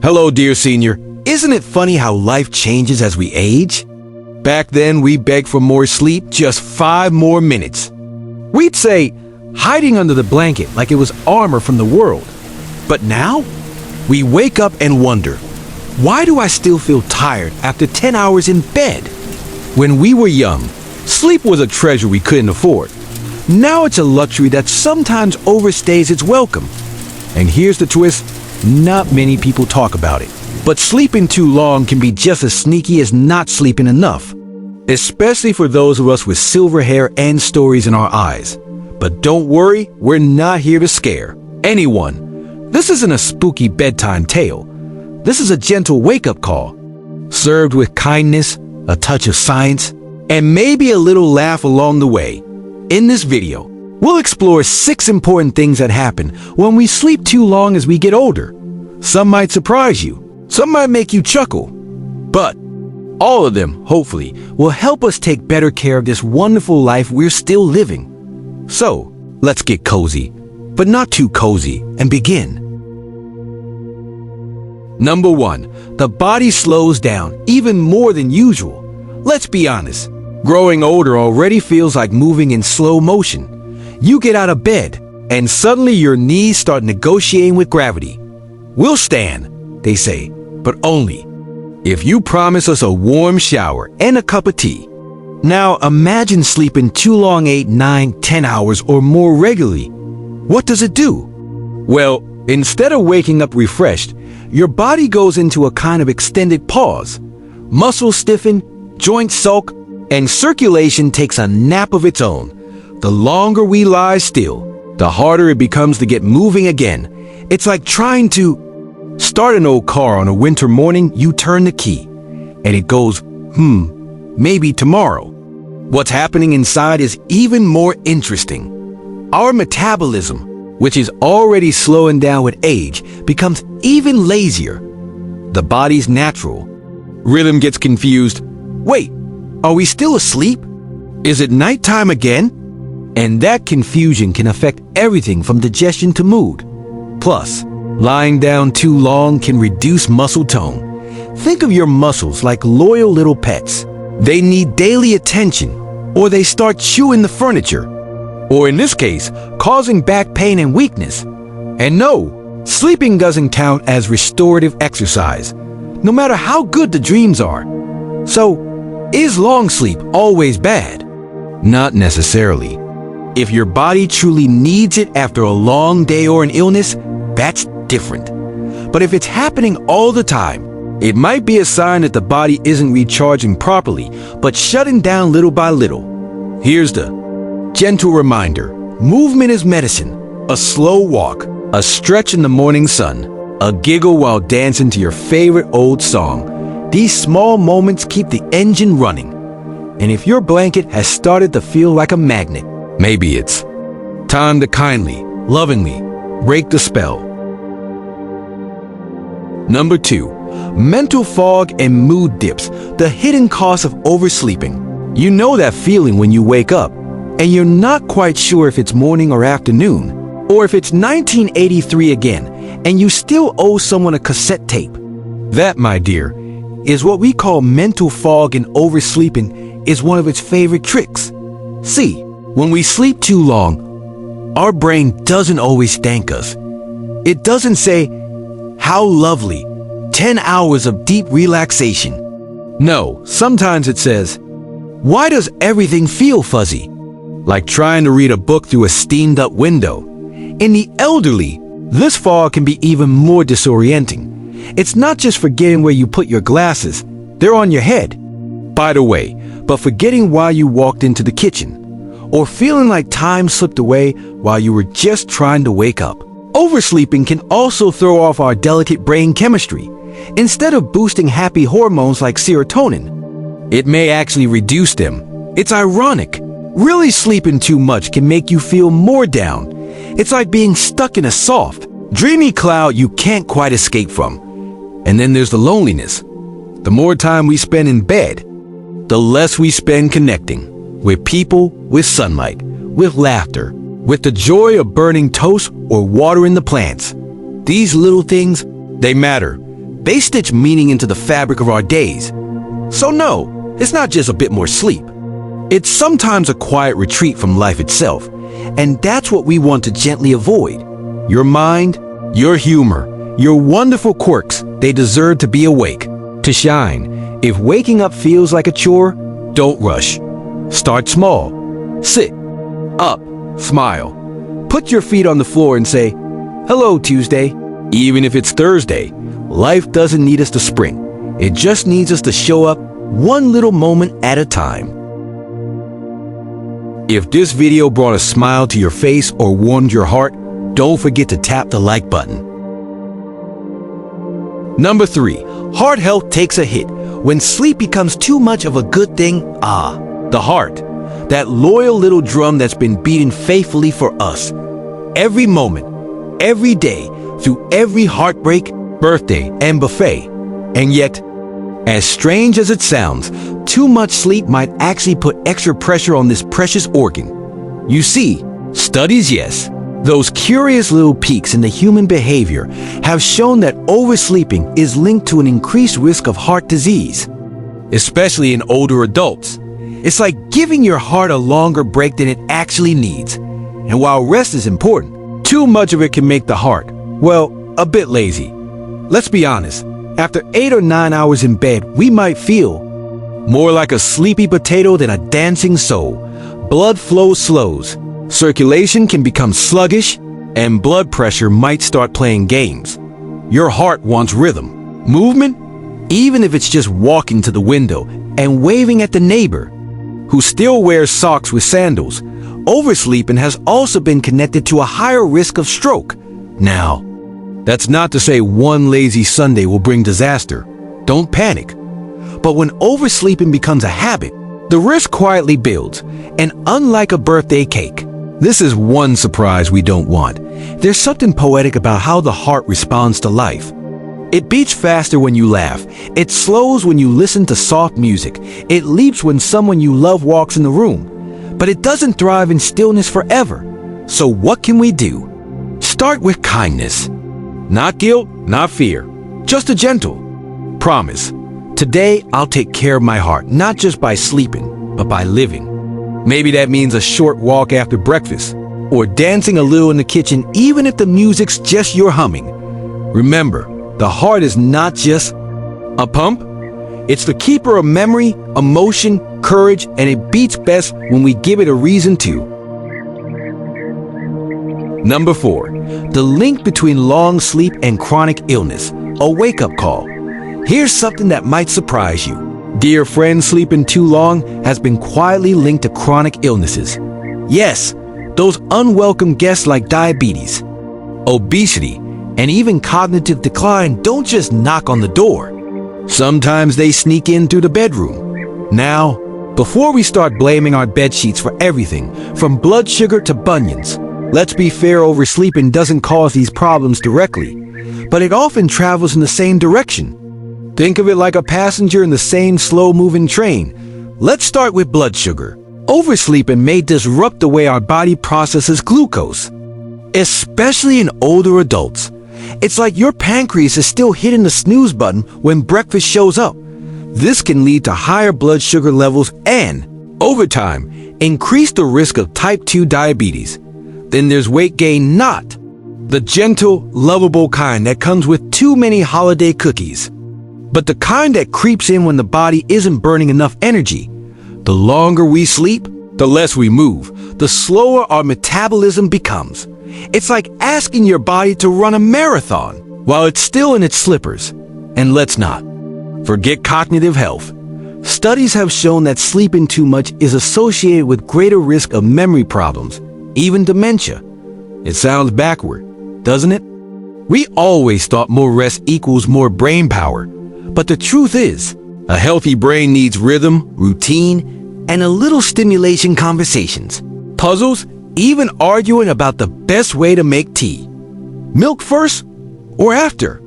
Hello, dear senior. Isn't it funny how life changes as we age? Back then, we begged for more sleep, just 5 more minutes. We'd say, hiding under the blanket like it was armor from the world. But now, we wake up and wonder, why do I still feel tired after 10 hours in bed? When we were young, sleep was a treasure we couldn't afford. Now it's a luxury that sometimes overstays its welcome. And here's the twist, not many people talk about it. But sleeping too long can be just as sneaky as not sleeping enough. Especially for those of us with silver hair and stories in our eyes. But don't worry, we're not here to scare anyone. This isn't a spooky bedtime tale. This is a gentle wake-up call, served with kindness, a touch of science, and maybe a little laugh along the way. In this video, we'll explore 6 important things that happen when we sleep too long as we get older. Some might surprise you, some might make you chuckle, but all of them, hopefully, will help us take better care of this wonderful life we're still living. So, let's get cozy, but not too cozy, and begin. Number 1, the body slows down even more than usual. Let's be honest, growing older already feels like moving in slow motion. You get out of bed, and suddenly your knees start negotiating with gravity. We'll stand, they say, but only if you promise us a warm shower and a cup of tea. Now imagine sleeping too long 8, 9, 10 hours or more regularly. What does it do? Well, instead of waking up refreshed, your body goes into a kind of extended pause. Muscles stiffen, joints sulk, and circulation takes a nap of its own. The longer we lie still, the harder it becomes to get moving again. It's like trying to start an old car on a winter morning. You turn the key, and it goes, maybe tomorrow. What's happening inside is even more interesting. Our metabolism, which is already slowing down with age, becomes even lazier. The body's natural rhythm gets confused. Wait, are we still asleep? Is it nighttime again? And that confusion can affect everything from digestion to mood. Plus, lying down too long can reduce muscle tone. Think of your muscles like loyal little pets. They need daily attention, or they start chewing the furniture, or in this case, causing back pain and weakness. And no, sleeping doesn't count as restorative exercise, no matter how good the dreams are. So, is long sleep always bad? Not necessarily. If your body truly needs it after a long day or an illness, that's different. But if it's happening all the time, it might be a sign that the body isn't recharging properly, but shutting down little by little. Here's the gentle reminder. Movement is medicine. A slow walk, a stretch in the morning sun, a giggle while dancing to your favorite old song. These small moments keep the engine running. And if your blanket has started to feel like a magnet, maybe it's time to kindly, lovingly break the spell. Number 2, mental fog and mood dips, the hidden cost of oversleeping. You know that feeling when you wake up and you're not quite sure if it's morning or afternoon, or if it's 1983 again and you still owe someone a cassette tape. That, my dear, is what we call mental fog, and oversleeping is one of its favorite tricks. See, when we sleep too long, our brain doesn't always thank us. It doesn't say, "How lovely, 10 hours of deep relaxation." No, sometimes it says, "Why does everything feel fuzzy?" Like trying to read a book through a steamed-up window. In the elderly, this fog can be even more disorienting. It's not just forgetting where you put your glasses, they're on your head. By the way, but forgetting why you walked into the kitchen, or feeling like time slipped away while you were just trying to wake up. Oversleeping can also throw off our delicate brain chemistry. Instead of boosting happy hormones like serotonin, it may actually reduce them. It's ironic. Really sleeping too much can make you feel more down. It's like being stuck in a soft, dreamy cloud you can't quite escape from. And then there's the loneliness. The more time we spend in bed, the less we spend connecting with people, with sunlight, with laughter, with the joy of burning toast or watering the plants. These little things, they matter. They stitch meaning into the fabric of our days. So no, it's not just a bit more sleep. It's sometimes a quiet retreat from life itself, and that's what we want to gently avoid. Your mind, your humor, your wonderful quirks, they deserve to be awake, to shine. If waking up feels like a chore, don't rush. Start small. Sit up, smile. Put your feet on the floor and say, "Hello, Tuesday." Even if it's Thursday, life doesn't need us to sprint. It just needs us to show up one little moment at a time. If this video brought a smile to your face or warmed your heart, don't forget to tap the like button. Number 3, heart health takes a hit when sleep becomes too much of a good thing. The heart, that loyal little drum that's been beating faithfully for us. Every moment, every day, through every heartbreak, birthday, and buffet. And yet, as strange as it sounds, too much sleep might actually put extra pressure on this precious organ. You see, studies, yes, those curious little peaks in the human behavior have shown that oversleeping is linked to an increased risk of heart disease, especially in older adults. It's like giving your heart a longer break than it actually needs. And while rest is important, too much of it can make the heart, well, a bit lazy. Let's be honest, after 8 or 9 hours in bed, we might feel more like a sleepy potato than a dancing soul. Blood flow slows, circulation can become sluggish, and blood pressure might start playing games. Your heart wants rhythm, movement, even if it's just walking to the window and waving at the neighbor who still wears socks with sandals. Oversleeping has also been connected to a higher risk of stroke. Now, that's not to say one lazy Sunday will bring disaster. Don't panic. But when oversleeping becomes a habit, the risk quietly builds, and unlike a birthday cake, this is one surprise we don't want. There's something poetic about how the heart responds to life. It beats faster when you laugh. It slows when you listen to soft music. It leaps when someone you love walks in the room. But it doesn't thrive in stillness forever. So what can we do? Start with kindness. Not guilt, not fear. Just a gentle promise. Today, I'll take care of my heart, not just by sleeping, but by living. Maybe that means a short walk after breakfast, or dancing a little in the kitchen even if the music's just your humming. Remember, the heart is not just a pump. It's the keeper of memory, emotion, courage, and it beats best when we give it a reason to. Number 4, the link between long sleep and chronic illness, a wake-up call. Here's something that might surprise you. Dear friend, sleeping too long has been quietly linked to chronic illnesses. Yes, those unwelcome guests like diabetes, obesity, and even cognitive decline don't just knock on the door. Sometimes they sneak in through the bedroom. Now, before we start blaming our bed sheets for everything, from blood sugar to bunions, let's be fair, oversleeping doesn't cause these problems directly, but it often travels in the same direction. Think of it like a passenger in the same slow-moving train. Let's start with blood sugar. Oversleeping may disrupt the way our body processes glucose, especially in older adults. It's like your pancreas is still hitting the snooze button when breakfast shows up. This can lead to higher blood sugar levels and, over time, increase the risk of type 2 diabetes. Then there's weight gain, not the gentle, lovable kind that comes with too many holiday cookies, but the kind that creeps in when the body isn't burning enough energy. The longer we sleep, the less we move, the slower our metabolism becomes. It's like asking your body to run a marathon while it's still in its slippers. And let's not forget cognitive health. Studies have shown that sleeping too much is associated with greater risk of memory problems, even dementia. It sounds backward, doesn't it? We always thought more rest equals more brain power. But the truth is, a healthy brain needs rhythm, routine, and a little stimulation, conversations, puzzles, even arguing about the best way to make tea. Milk first or after?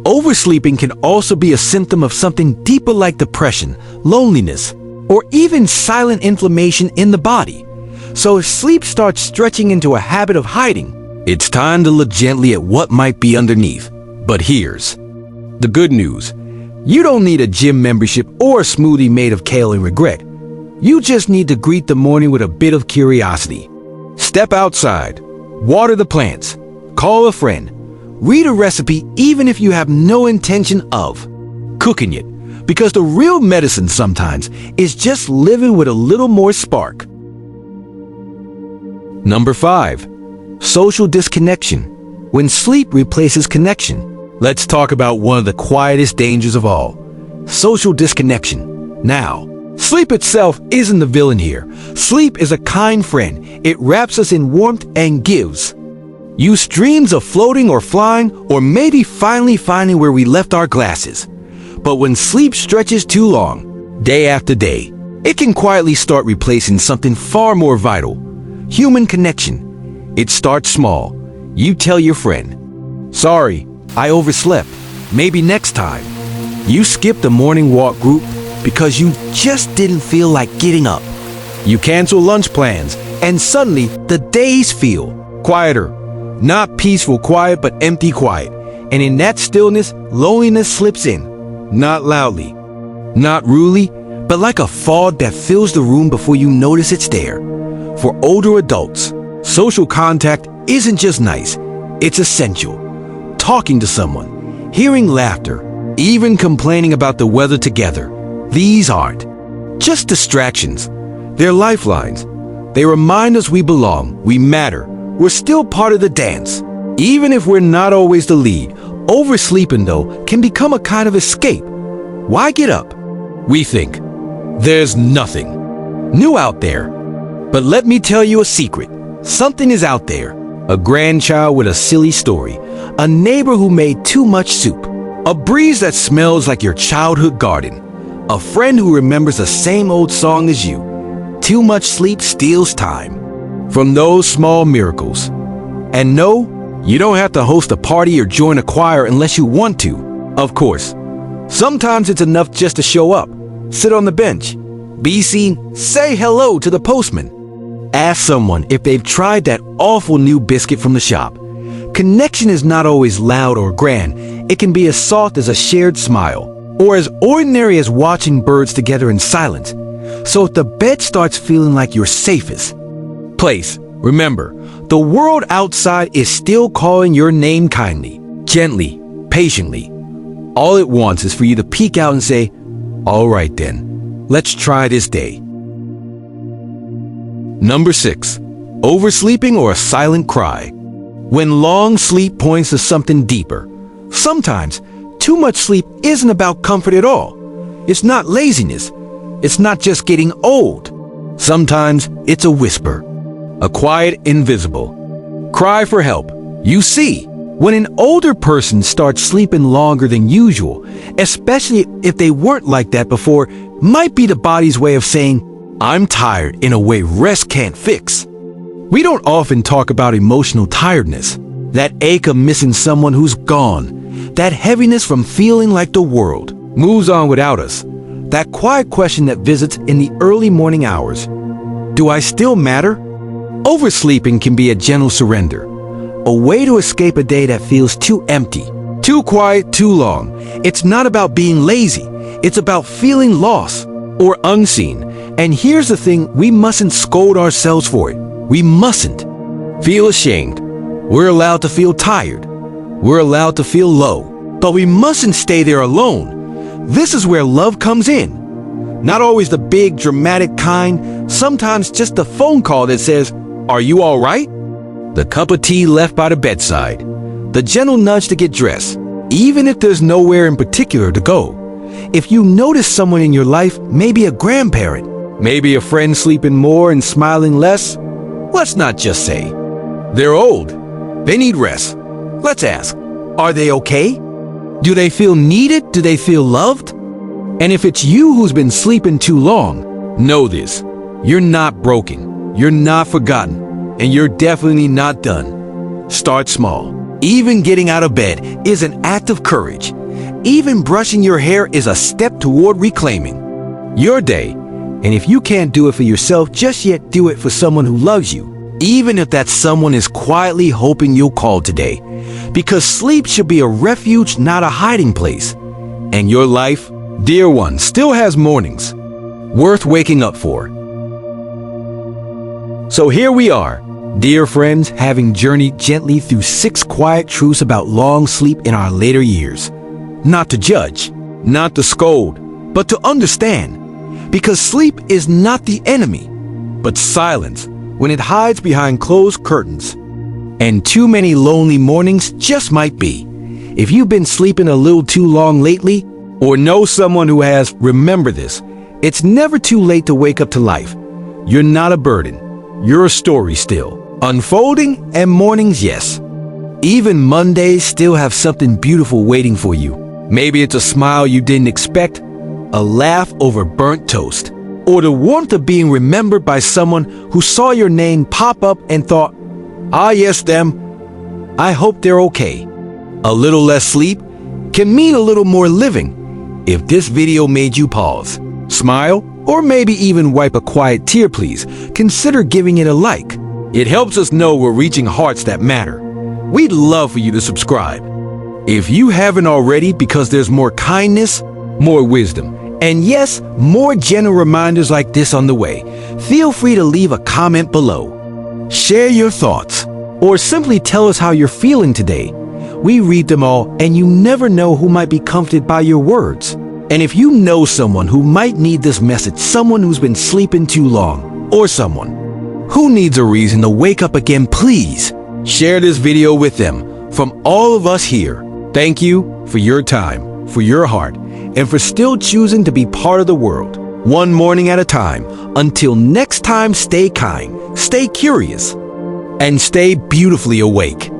Oversleeping can also be a symptom of something deeper like depression, loneliness, or even silent inflammation in the body. So if sleep starts stretching into a habit of hiding, it's time to look gently at what might be underneath. But here's The good news: you don't need a gym membership or a smoothie made of kale and regret. You just need to greet the morning with a bit of curiosity. Step outside, water the plants, call a friend, read a recipe even if you have no intention of cooking it, because the real medicine sometimes is just living with a little more spark. Number 5. Social disconnection. When sleep replaces connection. Let's talk about one of the quietest dangers of all: social disconnection. Now, sleep itself isn't the villain here. Sleep is a kind friend. It wraps us in warmth and gives you dreams of floating or flying, or maybe finally finding where we left our glasses. But when sleep stretches too long, day after day, it can quietly start replacing something far more vital: human connection. It starts small. You tell your friend, "Sorry, I overslept. Maybe next time." You skip the morning walk group because you just didn't feel like getting up. You cancel lunch plans, and suddenly the days feel quieter. Not peaceful quiet, but empty quiet. And in that stillness, loneliness slips in. Not loudly, not rudely, but like a fog that fills the room before you notice it's there. For older adults, social contact isn't just nice, it's essential. Talking to someone, hearing laughter, even complaining about the weather together. These aren't just distractions. They're lifelines. They remind us we belong, we matter, we're still part of the dance. Even if we're not always the lead, oversleeping, though, can become a kind of escape. Why get up? We think, there's nothing new out there. But let me tell you a secret. Something is out there. A grandchild with a silly story. A neighbor who made too much soup. A breeze that smells like your childhood garden. A friend who remembers the same old song as you. Too much sleep steals time from those small miracles. And no, you don't have to host a party or join a choir unless you want to. Of course, sometimes it's enough just to show up, sit on the bench, be seen, say hello to the postman. Ask someone if they've tried that awful new biscuit from the shop. Connection is not always loud or grand. It can be as soft as a shared smile, or as ordinary as watching birds together in silence. So if the bed starts feeling like your safest place, remember, the world outside is still calling your name kindly, gently, patiently. All it wants is for you to peek out and say, "All right then, let's try this day." Number 6. Oversleeping or a silent cry. When long sleep points to something deeper. Sometimes, too much sleep isn't about comfort at all. It's not laziness. It's not just getting old. Sometimes it's a whisper. A quiet, invisible cry for help. You see, when an older person starts sleeping longer than usual, especially if they weren't like that before, might be the body's way of saying, "I'm tired," in a way rest can't fix. We don't often talk about emotional tiredness, that ache of missing someone who's gone, that heaviness from feeling like the world moves on without us, that quiet question that visits in the early morning hours. Do I still matter? Oversleeping can be a gentle surrender, a way to escape a day that feels too empty, too quiet, too long. It's not about being lazy. It's about feeling lost or unseen. And here's the thing, we mustn't scold ourselves for it. We mustn't feel ashamed. We're allowed to feel tired. We're allowed to feel low. But we mustn't stay there alone. This is where love comes in. Not always the big, dramatic kind. Sometimes just a phone call that says, "Are you all right?" The cup of tea left by the bedside. The gentle nudge to get dressed, even if there's nowhere in particular to go. If you notice someone in your life, maybe a grandparent, maybe a friend sleeping more and smiling less, let's not just say, "They're old. They need rest." Let's ask, are they okay? Do they feel needed? Do they feel loved? And if it's you who's been sleeping too long, know this. You're not broken. You're not forgotten. And you're definitely not done. Start small. Even getting out of bed is an act of courage. Even brushing your hair is a step toward reclaiming your day. And if you can't do it for yourself just yet, do it for someone who loves you. even if that someone is quietly hoping you'll call today. Because sleep should be a refuge, not a hiding place. And your life, dear one, still has mornings worth waking up for. So here we are, dear friends, having journeyed gently through 6 quiet truths about long sleep in our later years. Not to judge, not to scold, but to understand. Because sleep is not the enemy, but silence when it hides behind closed curtains. And too many lonely mornings just might be. If you've been sleeping a little too long lately, or know someone who has, remember this: it's never too late to wake up to life. You're not a burden. You're a story still. Unfolding, and mornings, yes. Even Mondays still have something beautiful waiting for you. Maybe it's a smile you didn't expect, a laugh over burnt toast, or the warmth of being remembered by someone who saw your name pop up and thought, "Ah, yes, them. I hope they're okay." A little less sleep can mean a little more living. If this video made you pause, smile, or maybe even wipe a quiet tear, please consider giving it a like. It helps us know we're reaching hearts that matter. We'd love for you to subscribe if you haven't already, because there's more kindness, more wisdom, and yes, more gentle reminders like this on the way. Feel free to leave a comment below. Share your thoughts, or simply tell us how you're feeling today. We read them all, and you never know who might be comforted by your words. And if you know someone who might need this message, someone who's been sleeping too long, or someone who needs a reason to wake up again, please share this video with them. From all of us here, thank you for your time, for your heart, and for still choosing to be part of the world, one morning at a time. Until next time, stay kind, stay curious, and stay beautifully awake.